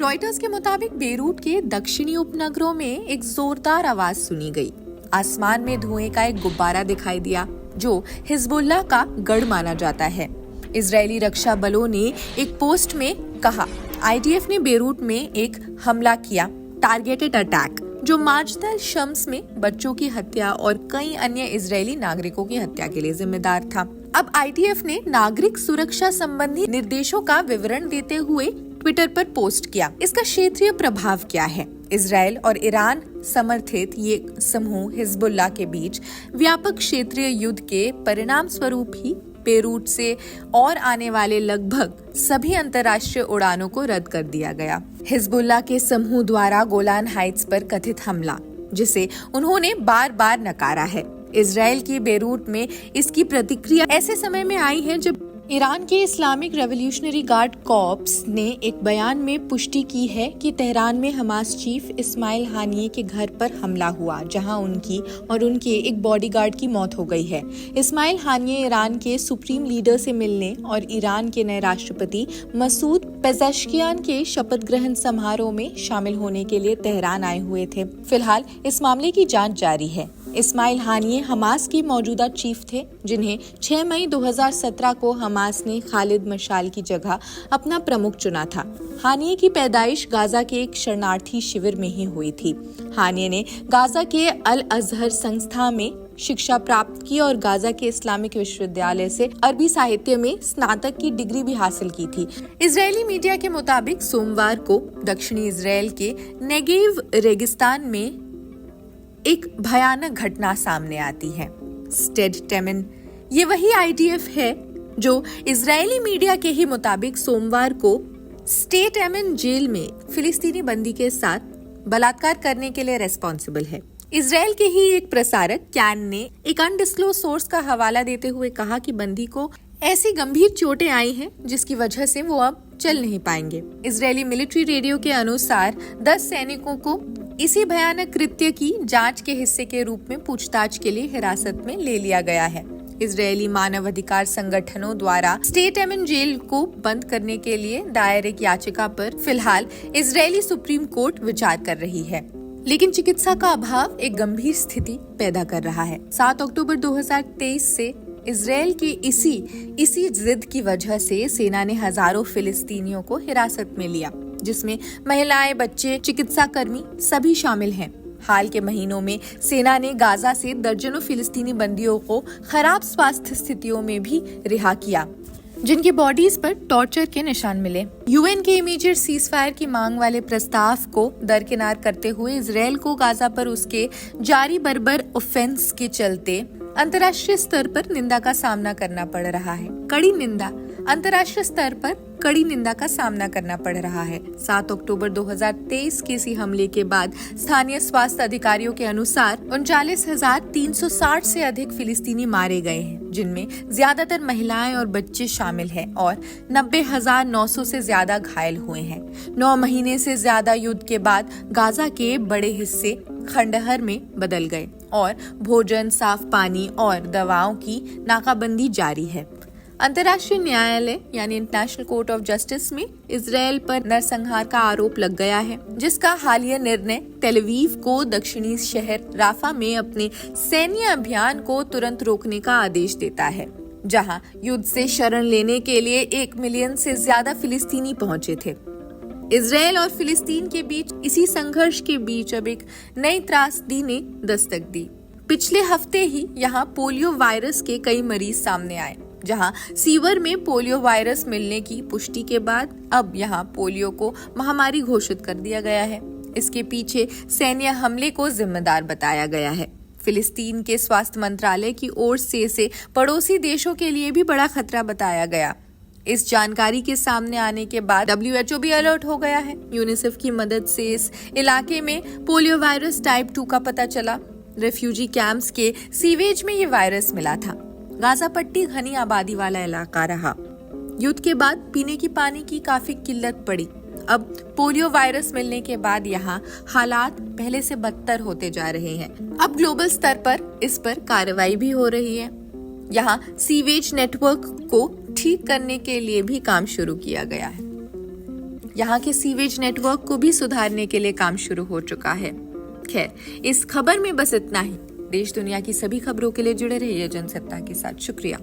Reuters के मुताबिक Beirut के दक्षिणी उपनगरों में एक जोरदार आवाज सुनी गई। आसमान में धुएं का एक गुब्बारा दिखाई दिया जो हिजबुल्लाह का गढ़ माना जाता है। इजरायली रक्षा बलों ने एक पोस्ट में कहा, आईडीएफ ने बेरूट में एक हमला किया, टारगेटेड अटैक, जो मार्जनल शम्स में बच्चों की हत्या और कई अन्य इजरायली नागरिकों की हत्या के लिए जिम्मेदार था। अब आईडीएफ ने नागरिक सुरक्षा संबंधी निर्देशों का विवरण देते हुए ट्विटर पर पोस्ट किया। इसका क्षेत्रीय प्रभाव क्या है? इजरायल और ईरान समर्थित ये समूह हिजबुल्लाह के बीच व्यापक क्षेत्रीय युद्ध के परिणाम स्वरूप ही बेरूट से और आने वाले लगभग सभी अंतर्राष्ट्रीय उड़ानों को रद्द कर दिया गया। हिजबुल्लाह के समूह द्वारा गोलान हाइट्स पर कथित हमला, जिसे उन्होंने बार बार नकारा है। इजरायल की बेरूट में इसकी प्रतिक्रिया ऐसे समय में आई है जब ईरान के इस्लामिक रेवोल्यूशनरी गार्ड कॉर्प्स ने एक बयान में पुष्टि की है कि तेहरान में हमास चीफ इस्माइल हानिये के घर पर हमला हुआ, जहां उनकी और उनके एक बॉडीगार्ड की मौत हो गई है। इस्माइल हानिये ईरान के सुप्रीम लीडर से मिलने और ईरान के नए राष्ट्रपति मसूद पेज़ेश्कियान के शपथ ग्रहण समारोह में शामिल होने के लिए तेहरान आए हुए थे। फिलहाल इस मामले की जांच जारी है। इस्माइल हानिये हमास के मौजूदा चीफ थे, जिन्हें 6 मई 2017 को हमास ने खालिद मशाल की जगह अपना प्रमुख चुना था। हानिये की पैदाइश गाजा के एक शरणार्थी शिविर में ही हुई थी। हानिये ने गाजा के अल अजहर संस्था में शिक्षा प्राप्त की और गाजा के इस्लामिक विश्वविद्यालय से अरबी साहित्य में स्नातक की डिग्री भी हासिल की थी। इजरायली मीडिया के मुताबिक सोमवार को दक्षिणी इजरायल के नेगेव रेगिस्तान में एक भयानक घटना सामने आती है। स्टेड टेमन, ये वही आईडीएफ है जो इजरायली मीडिया के ही मुताबिक सोमवार को स्टेट एमन जेल में फिलिस्तीनी बंदी के साथ बलात्कार करने के लिए रेस्पॉन्सिबल है। इजरायल के ही एक प्रसारक कैन ने एक अनडिस्क्लोज सोर्स का हवाला देते हुए कहा कि बंदी को ऐसी गंभीर चोटें आई हैं जिसकी वजह से वो अब चल नहीं पाएंगे। इजरायली मिलिट्री रेडियो के अनुसार 10 सैनिकों को इसी भयानक कृत्य की जांच के हिस्से के रूप में पूछताछ के लिए हिरासत में ले लिया गया है। इजरायली मानव अधिकार संगठनों द्वारा स्टेट एमन जेल को बंद करने के लिए दायर एक याचिका पर फिलहाल इजरायली सुप्रीम कोर्ट विचार कर रही है, लेकिन चिकित्सा का अभाव एक गंभीर स्थिति पैदा कर रहा है। 7 अक्टूबर 2023 से इजरायल के इसी जिद की वजह से सेना ने हजारों फिलिस्तीनियों को हिरासत में लिया, जिसमें महिलाएं, बच्चे, चिकित्सा कर्मी सभी शामिल हैं। हाल के महीनों में सेना ने गाजा से दर्जनों फिलिस्तीनी बंदियों को खराब स्वास्थ्य स्थितियों में भी रिहा किया, जिनकी बॉडीज पर टॉर्चर के निशान मिले। यूएन के इमीडिएट सीजफायर की मांग वाले प्रस्ताव को दरकिनार करते हुए इजरायल को गाजा पर उसके जारी बर्बर ऑफेंस के चलते अंतर्राष्ट्रीय स्तर पर निंदा का सामना करना पड़ रहा है। अंतर्राष्ट्रीय स्तर पर कड़ी निंदा का सामना करना पड़ रहा है। 7 अक्टूबर 2023 के इसी हमले के बाद स्थानीय स्वास्थ्य अधिकारियों के अनुसार 39,360 से अधिक फिलिस्तीनी मारे गए हैं, जिनमें ज्यादातर महिलाएं और बच्चे शामिल हैं और 90,900 से ज्यादा घायल हुए हैं। 9 महीने से ज्यादा युद्ध के बाद गाजा के बड़े हिस्से खंडहर में बदल गए और भोजन, साफ पानी और दवाओं की नाकाबंदी जारी है। अंतर्राष्ट्रीय न्यायालय यानी इंटरनेशनल कोर्ट ऑफ जस्टिस में इजरायल पर नरसंहार का आरोप लग गया है, जिसका हालिया निर्णय तेल अवीव को दक्षिणी शहर राफा में अपने सैन्य अभियान को तुरंत रोकने का आदेश देता है, जहां युद्ध से शरण लेने के लिए 1 मिलियन से ज्यादा फिलिस्तीनी पहुंचे थे। इजरायल और फिलिस्तीन के बीच इसी संघर्ष के बीच अब एक नई त्रासदी ने दस्तक दी। पिछले हफ्ते ही यहाँ पोलियो वायरस के कई मरीज सामने आए, जहां सीवर में पोलियो वायरस मिलने की पुष्टि के बाद अब यहां पोलियो को महामारी घोषित कर दिया गया है। इसके पीछे सैन्य हमले को जिम्मेदार बताया गया है। फिलिस्तीन के स्वास्थ्य मंत्रालय की ओर से इसे पड़ोसी देशों के लिए भी बड़ा खतरा बताया गया। इस जानकारी के सामने आने के बाद WHO भी अलर्ट हो गया है। यूनिसेफ की मदद से इस इलाके में पोलियो वायरस टाइप 2 का पता चला। रेफ्यूजी कैंप्स के सीवेज में ये वायरस मिला था। गाजा पट्टी घनी आबादी वाला इलाका रहा। युद्ध के बाद पीने की पानी की काफी किल्लत पड़ी। अब पोलियो वायरस मिलने के बाद यहाँ हालात पहले से बदतर होते जा रहे हैं। अब ग्लोबल स्तर पर इस पर कार्रवाई भी हो रही है। यहाँ सीवेज नेटवर्क को ठीक करने के लिए भी काम शुरू किया गया है। यहाँ के सीवेज नेटवर्क को भी सुधारने के लिए काम शुरू हो चुका है। खैर, इस खबर में बस इतना ही। देश दुनिया की सभी खबरों के लिए जुड़े रहिए जनसत्ता के साथ। शुक्रिया।